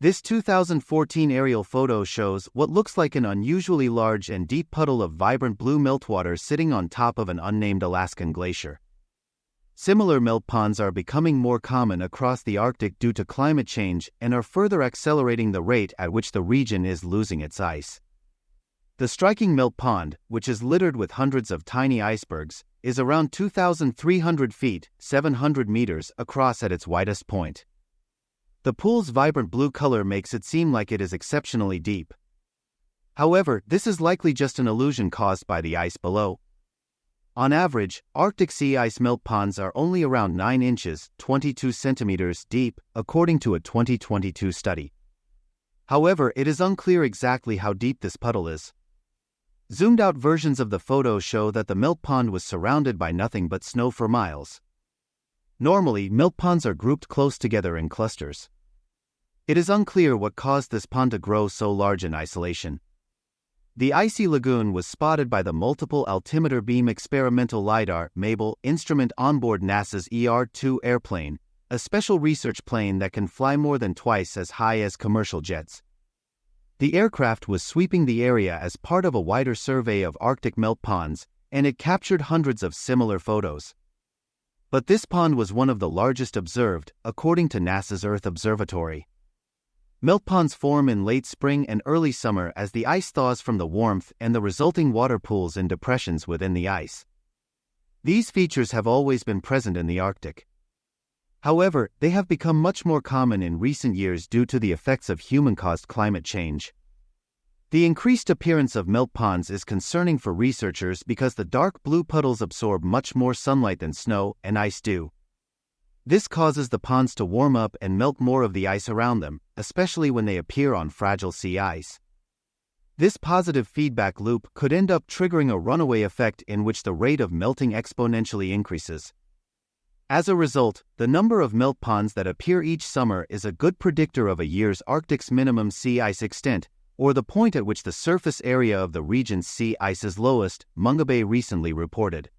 This 2014 aerial photo shows what looks like an unusually large and deep puddle of vibrant blue meltwater sitting on top of an unnamed Alaskan glacier. Similar melt ponds are becoming more common across the Arctic due to climate change and are further accelerating the rate at which the region is losing its ice. The striking melt pond, which is littered with hundreds of tiny icebergs, is around 2,300 feet (700 meters) across at its widest point. The pool's vibrant blue color makes it seem like it is exceptionally deep. However, this is likely just an illusion caused by the ice below. On average, Arctic sea ice melt ponds are only around 9 inches (22 centimeters) deep, according to a 2022 study. However, it is unclear exactly how deep this puddle is. Zoomed-out versions of the photo show that the melt pond was surrounded by nothing but snow for miles. Normally, melt ponds are grouped close together in clusters. It is unclear what caused this pond to grow so large in isolation. The icy lagoon was spotted by the Multiple Altimeter Beam Experimental LiDAR (MABLE) instrument onboard NASA's ER-2 airplane, a special research plane that can fly more than twice as high as commercial jets. The aircraft was sweeping the area as part of a wider survey of Arctic melt ponds, and it captured hundreds of similar photos. But this pond was one of the largest observed, according to NASA's Earth Observatory. Melt ponds form in late spring and early summer as the ice thaws from the warmth and the resulting water pools in depressions within the ice. These features have always been present in the Arctic. However, they have become much more common in recent years due to the effects of human-caused climate change. The increased appearance of melt ponds is concerning for researchers because the dark blue puddles absorb much more sunlight than snow and ice do. This causes the ponds to warm up and melt more of the ice around them, especially when they appear on fragile sea ice. This positive feedback loop could end up triggering a runaway effect in which the rate of melting exponentially increases. As a result, the number of melt ponds that appear each summer is a good predictor of a year's Arctic's minimum sea ice extent, or the point at which the surface area of the region's sea ice is lowest, Mungabay recently reported.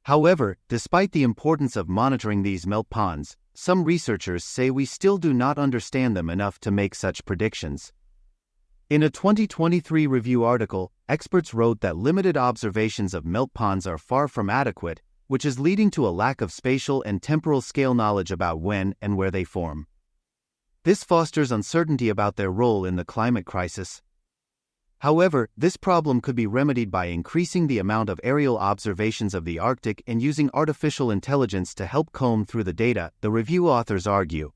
However, despite the importance of monitoring these melt ponds, some researchers say we still do not understand them enough to make such predictions. In a 2023 review article, experts wrote that limited observations of melt ponds are far from adequate, which is leading to a lack of spatial and temporal scale knowledge about when and where they form. This fosters uncertainty about their role in the climate crisis. However, this problem could be remedied by increasing the amount of aerial observations of the Arctic and using artificial intelligence to help comb through the data, the review authors argue.